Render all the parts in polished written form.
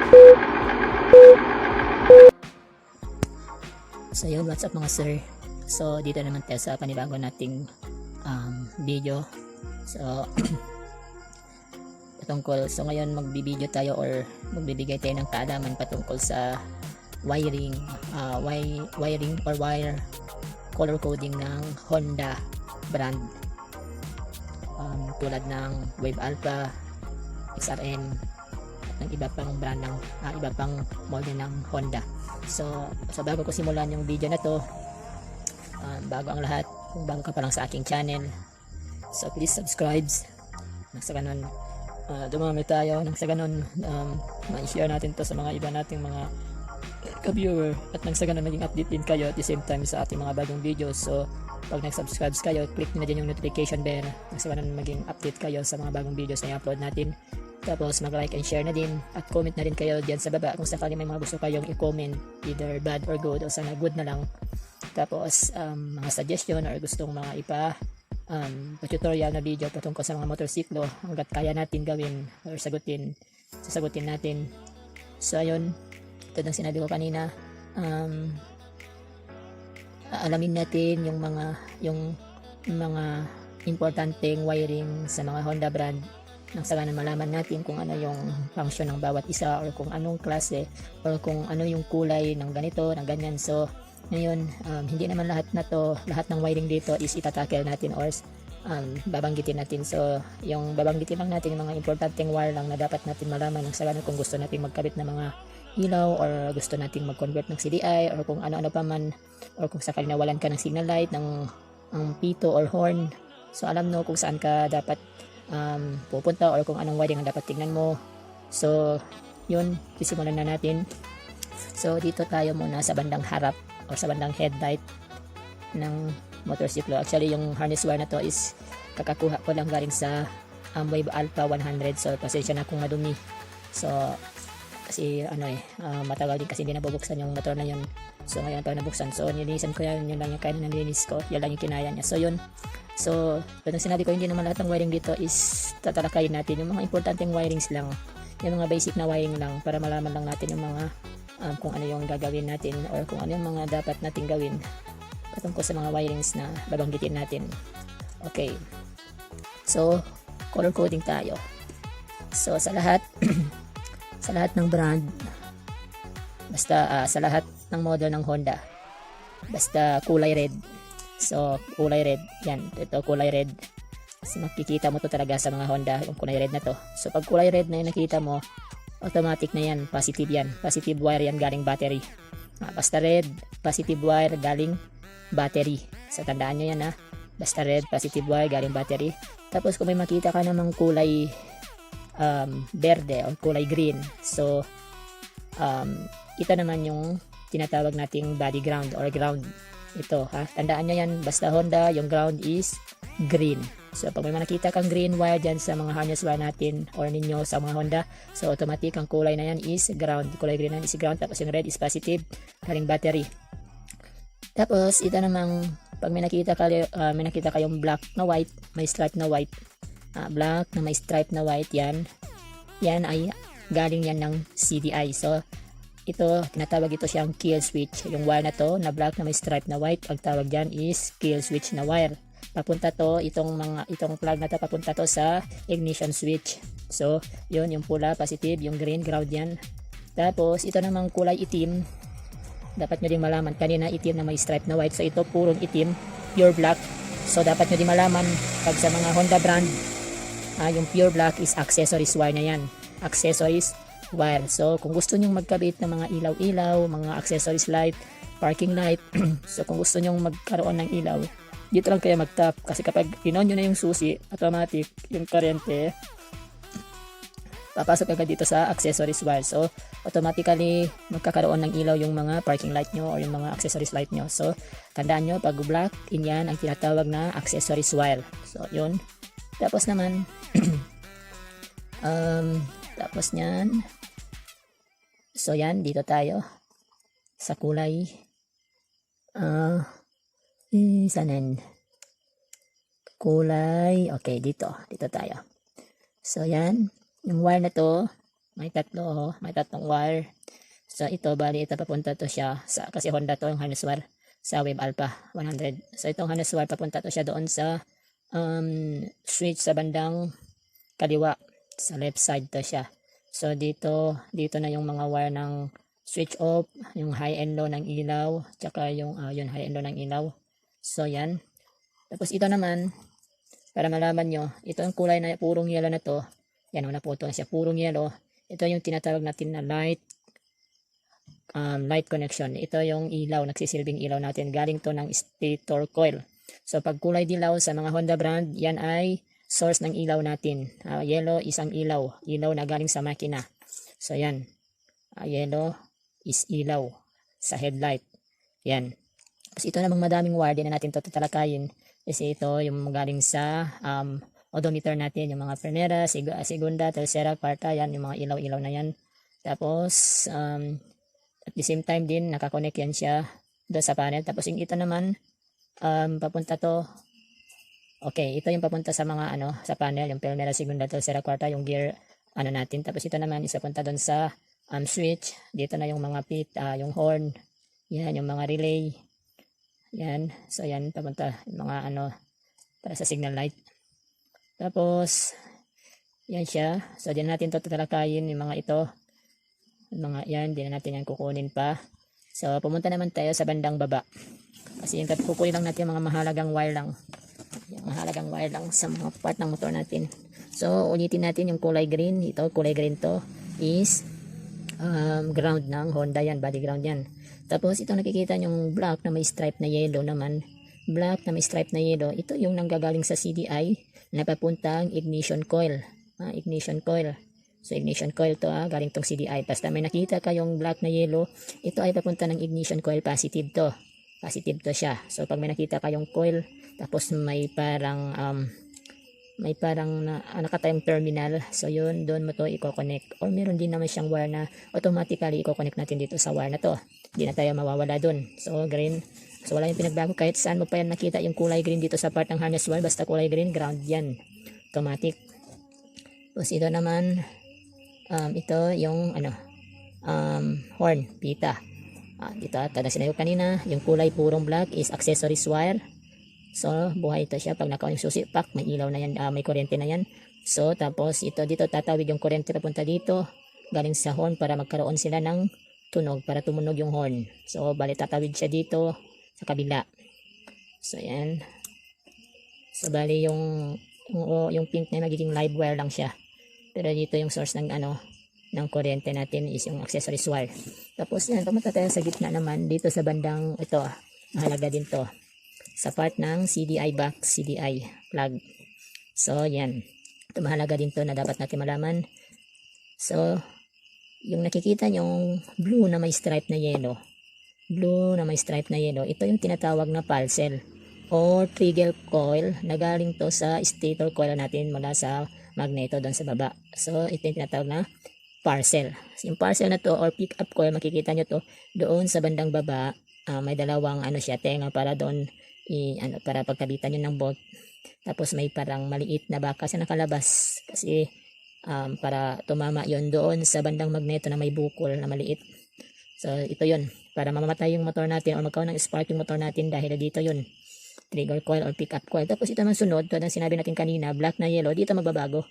So yun, what's up mga sir? So dito naman tayo sa panibago nating video. So patungkol, so ngayon magbibideo tayo or magbibigay tayo ng kaalaman patungkol sa wiring, wiring or wire color coding ng Honda brand, tulad ng Wave Alpha, XRM, at ng iba pang brand ng iba pang model ng Honda. So bago ko simulan yung video na to, bago ang lahat, kung bago ka pa lang sa aking channel, so please subscribe. Nang sa ganun dumami tayo, nang sa ganun ma-share natin to sa mga iba nating mga ka-viewer, at nang sa ganun maging update din kayo at the same time sa ating mga bagong videos. So pag nag-subscribe kayo, click nyo na din yung notification bell, nang sa ganun maging update kayo sa mga bagong videos na i-upload natin. Tapos mag-like and share na din at comment na din kayo diyan sa baba kung sakali may mga gusto kayong i-comment, either bad or good o sana good na lang. Tapos mga suggestion or gustong mga tutorial na video patungkol sa mga motorsiklo, hanggat kaya natin gawin or sasagutin natin. So ayun, ito ang sinabi ko kanina, alamin natin yung mga importanteng wiring sa mga Honda brand, nang sa ganun malaman natin kung ano yung function ng bawat isa or kung anong klase or kung ano yung kulay ng ganito, ng ganyan. So ngayon, hindi naman lahat ng wiring dito is itatackle natin or babanggitin natin. So yung babanggitin lang natin yung mga importanteng wire lang na dapat natin malaman, nang sa ganun kung gusto natin magkabit ng mga ilaw or gusto nating mag-convert ng CDI or kung ano-ano pa man, or kung sakali nawalan ka ng signal light, ng pito or horn, so alam mo kung saan ka dapat pupunta or kung anong wiring ang dapat tingnan mo. So yun, sisimulan na natin. So dito tayo muna sa bandang harap o sa bandang headlight ng motorsiklo. Actually yung harness wire na to is kakakuha ko lang galing sa Wave Alpha 100. So pasensya na kung madumi. So kasi matagal din kasi hindi nabubuksan yung motor na yun. So ngayon pag nabuksan, so nilinisan ko yun lang yung kaya nilinis ko, yan lang yung kinaya niya. So yun, so yung sinabi ko, hindi naman lahat ng wiring dito is tatalakayin natin. Yung mga importanteng wirings lang, yung mga basic na wiring lang, para malaman lang natin yung mga kung ano yung gagawin natin or kung ano yung mga dapat natin gawin patungkol sa mga wirings na babanggitin natin. Okay, so color coding tayo. So sa lahat sa lahat ng brand, basta sa lahat ng model ng Honda, basta kulay red. So kulay red, yan, ito kulay red. So makikita mo to talaga sa mga Honda, yung kulay red na to. So pag kulay red na yung nakita mo, automatic na yan, positive yan, positive wire yan galing battery. Basta red, positive wire galing battery. So tandaan nyo yan basta red, positive wire galing battery. Tapos kung may makita ka namang kulay berde o kulay green, so ito naman yung tinatawag nating body ground or ground. Ito tandaan nyo yan, basta Honda yung ground is green. So pag may nakita kang green wire dyan sa mga harness wire natin or ninyo sa mga Honda, so automatic ang kulay na yan is ground, kulay green na is ground. Tapos yung red is positive galing battery. Tapos ito namang pag may nakita kayong black na white, may stripe na white, black na may stripe na white, yan ay galing yan ng CDI. So ito, tinatawag ito siyang kill switch. Yung wire na to na black na may stripe na white, ang tawag dyan is kill switch na wire. Papunta to, itong plug na to, papunta to sa ignition switch. So yun, yung pula positive, yung green ground yan. Tapos ito namang kulay itim, dapat nyo din malaman, kanina itim na may stripe na white, so ito purong itim, pure black. So dapat nyo din malaman pag sa mga Honda brand, yung pure black is accessories wire na yan, accessories wire. So kung gusto nyong magkabit ng mga ilaw-ilaw, mga accessories light, parking light, so kung gusto nyong magkaroon ng ilaw, dito lang kayo mag-tap, kasi kapag pinon nyo na yung susi, automatic yung kuryente papasok agad dito sa accessories wire. So automatically magkakaroon ng ilaw yung mga parking light nyo or yung mga accessories light nyo. So tandaan nyo, pag black, yan ang tinatawag na accessories wire. So yun. Tapos naman tapos nyan, so yan, dito tayo sa kulay sanan kulay, okay, dito tayo. So yan, yung wire na to, May tatlo, oh, may tatlong wire. So ito, bali ito papunta to siya sa, kasi Honda to yung harness wire sa Wave Alpha 100. So itong harness wire papunta to siya doon sa switch sa bandang kaliwa, sa left side to siya. So dito na yung mga wire ng switch off, yung high and low ng ilaw, tsaka yung yun, high and low ng ilaw. So yan. Tapos ito naman, para malaman nyo, ito yung kulay na purong yellow na to. Yan, naputo na siya, purong yellow. Ito yung tinatawag natin na light connection. Ito yung ilaw, nagsisilbing ilaw natin. Galing to ng stator coil. So pag kulay dilaw sa mga Honda brand, yan ay source ng ilaw natin. Yellow is ang ilaw na galing sa makina. So yan, yellow is ilaw sa headlight. Yan. Tapos ito namang madaming wire, din na natin ito tatalakayin. Kasi ito yung galing sa odometer natin, yung mga primera, segunda, tercera, kwarta, yan, yung mga ilaw-ilaw na yan. Tapos at the same time din nakakonect yan siya doon sa panel. Tapos yung ito naman papunta to, okay, ito yung papunta sa mga sa panel, yung primera, segunda, tercera, kwarta, yung gear natin. Tapos ito naman is papunta doon sa switch. Dito na yung mga pit, yung horn, yan, yung mga relay, yan. So yan, papunta yung mga para sa signal light. Tapos yan siya. So din natin to tatalakayin yung mga ito, yung mga yan, din natin yan kukunin pa. So pumunta naman tayo sa bandang baba, kasi yung kukunin lang natin yung mga mahalagang wire lang, yung mahalagang wire lang sa mga part ng motor natin. So ulitin natin yung kulay green. Ito, kulay green to is ground ng Honda, yan, body ground yan. Tapos ito nakikita yung black na may stripe na yellow naman, black na may stripe na yellow, ito yung nanggagaling sa CDI na papuntang ignition coil. Ignition coil. So ignition coil to, galing tong CDI. Basta may nakita kayong black na yellow, ito ay papunta ng ignition coil, positive to. Positive to siya. So pag may nakita kayong coil, tapos may parang nakatayong terminal, so yun, doon mo to i-connect. Or meron din naman siyang wire na automatically i-connect natin dito sa wire na to. Hindi na tayo mawawala doon. So green. So wala yung pinagbago, kahit saan mo pa yan nakita yung kulay green dito sa part ng harness wire, basta kulay green, ground yan. Automatic. Tapos ito naman, ito yung horn, pita. Dito, tada sinayo kanina, yung kulay purong black is accessories wire. So buhay ito siya. Pag naka yung susi pack, may ilaw na yan, may kuryente na yan. So tapos ito, dito tatawid yung kuryente papunta dito, galing sa horn, para magkaroon sila ng tunog, para tumunog yung horn. So bali tatawid siya dito sa kabila. So yan. So bali yung pink na magiging live wire lang siya. Pero dito yung source ng ng kuryente natin is yung accessories wire. Tapos yan, pumunta tayo sa gitna naman, dito sa bandang ito, mahalaga din to, sa part ng CDI box, CDI plug. So yan, ito mahalaga din to na dapat natin malaman. So yung nakikita yung blue na may stripe na yellow, ito yung tinatawag na parcel or trigger coil na galing to sa stator coil natin mula sa magneto doon sa baba. So ito yung tinatawag na parcel. Yung parcel na to or pick up coil, makikita nyo to doon sa bandang baba. May dalawang siya, tenga, para doon para pagkabitan nyo ng bolt. Tapos may parang maliit na bakas na nakalabas, kasi para tumama yon doon sa bandang magneto na may bukol na maliit. So ito yon, para mamamatay yung motor natin o magkaroon ng spark yung motor natin, dahil dito yun, trigger coil or pick up coil. Tapos ito naman sunod, tulad ng sinabi natin kanina, black na yellow, dito magbabago.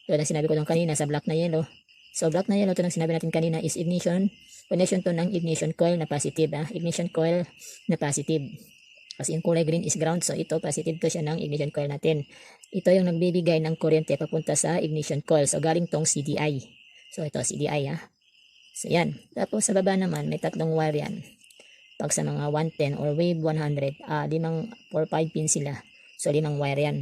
Tulad ng sinabi ko doon kanina sa black na yellow. So black na yellow, tulad ng sinabi natin kanina, is ignition, connection to ng ignition coil na positive. Ignition coil na positive. Kasi yung kulay green is ground, so ito positive to siya ng ignition coil natin. Ito yung nagbibigay ng kuryente papunta sa ignition coil. So galing tong CDI. So ito CDI So yan. Tapos sa baba naman may tatlong wire yan. Pag sa mga 110 or wave 100, 5 pin sila. So 5 wire yan.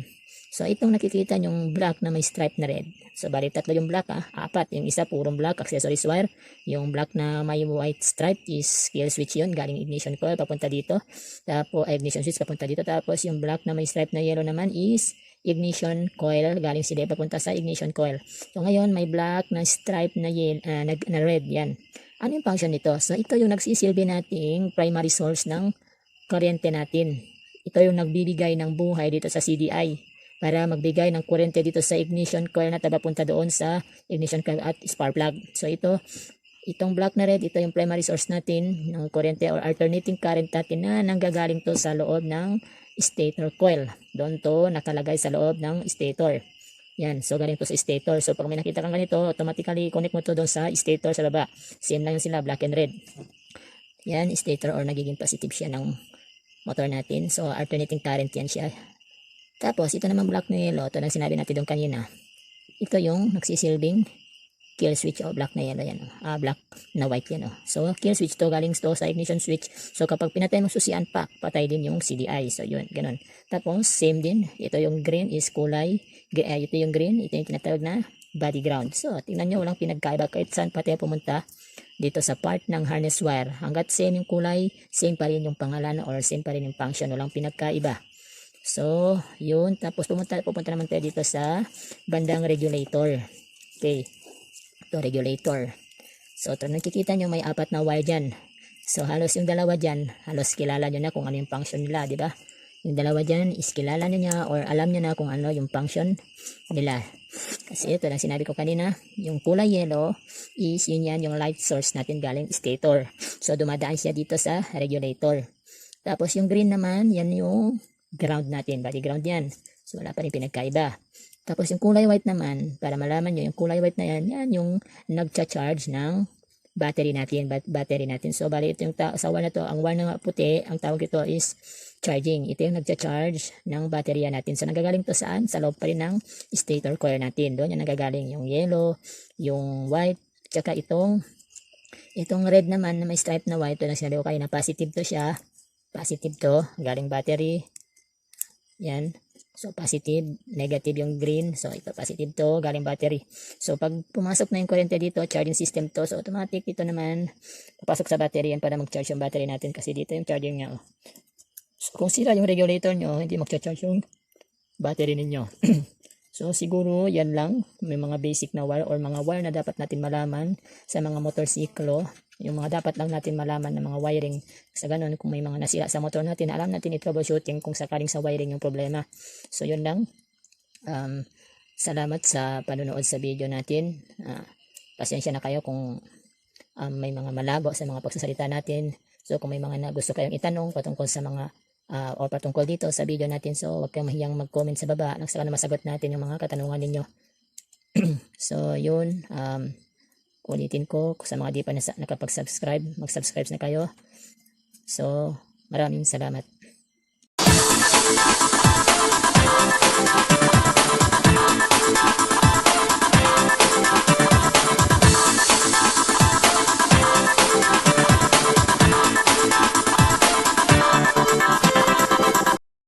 So itong nakikita yung black na may stripe na red. So bali tatlo yung black, 4. Yung isa purong black, accessories wire. Yung black na may white stripe is kill switch yun, galing ignition coil papunta dito. Tapos ignition switch papunta dito. Tapos yung black na may stripe na yellow naman is ignition coil, galing sila papunta sa ignition coil. So ngayon may black na stripe na red yan. Ano yung function nito? So ito yung nagsisilbi nating primary source ng kuryente natin. Ito yung nagbibigay ng buhay dito sa CDI. para magbigay ng kuryente dito sa ignition coil na papunta doon sa ignition coil at spark plug. So itong black na red, ito yung primary source natin ng kuryente or alternating current natin na nanggagaling to sa loob ng stator coil. Doon to nakalagay sa loob ng stator. Yan, so galing to sa stator. So pag may nakita kang ganito, automatically connect mo to doon sa stator sa baba. Same lang yun sila, black and red. Yan, stator or nagiging positive siya ng motor natin. So alternating current yan siya. Tapos ito naman black na yellow, ito lang sinabi natin doon kanina. Ito yung nagsisilbing kill switch o black na yellow yan. Black na white yan. So kill switch to, galing to sa ignition switch. So kapag pinatay mo susian pack, patay din yung CDI. So yun, ganun. Tapos same din, ito yung green is kulay. Ito yung green, ito yung tinatawag na body ground. So tingnan nyo, walang pinagkaiba kahit saan pa tayo pumunta dito sa part ng harness wire. Hanggat same yung kulay, same pa rin yung pangalan or same pa rin yung function, walang pinagkaiba. So yun, tapos pupunta naman tayo dito sa bandang regulator. Okay. Ito regulator. So ito nakikita nyo may 4 na wire dyan. So halos yung dalawa dyan, halos kilala nyo na kung ano yung function nila, di ba? Yung dalawa dyan is kilala nyo na or alam nyo na kung ano yung function nila. Kasi ito lang sinabi ko kanina, yung kulay yellow is yun yan yung light source natin galing stator. So dumadaan siya dito sa regulator. Tapos yung green naman, yan yung ground natin, body ground yan. So wala pa rin pinagkaiba. Tapos yung kulay white naman, para malaman nyo, yung kulay white na yan, yan yung nagcha-charge ng battery natin. So bali ito yung sa wire na to, ang wire na puti, ang tawag ito is charging. Ito yung nagcha-charge ng baterya natin. So nagagaling to saan? Sa loob pa rin ng stator coil natin. Doon yung nagagaling yung yellow, yung white, tsaka itong red naman na may stripe na white. Ito na sinabi ko kayo na positive to siya. Positive to, galing battery. Yan. So positive, negative yung green. So ito positive to, galing battery. So pag pumasok na yung kuryente dito, charging system to. So automatic ito naman papasok sa battery yan para mag-charge yung battery natin kasi dito yung charging niya. So kung sira yung regulator nyo, hindi mag-charge yung battery ninyo. So siguro yan lang, may mga basic na wire or mga wire na dapat natin malaman sa mga motorsiklo. Yung mga dapat lang natin malaman ng mga wiring. Sa ganun, kung may mga nasira sa motor natin, alam natin i-troubleshooting kung sakaling sa wiring yung problema. So yun lang. Salamat sa panonood sa video natin. Pasensya na kayo kung may mga malabo sa mga pagsasalita natin. So kung may mga gusto kayong itanong patungkol sa mga o patungkol dito sa video natin, so huwag kayong mahiyang mag-comment sa baba. Nang saka na masagot natin yung mga katanungan ninyo. So yun, ulitin ko sa mga di pa nakapag-subscribe, mag-subscribe na kayo. So maraming salamat.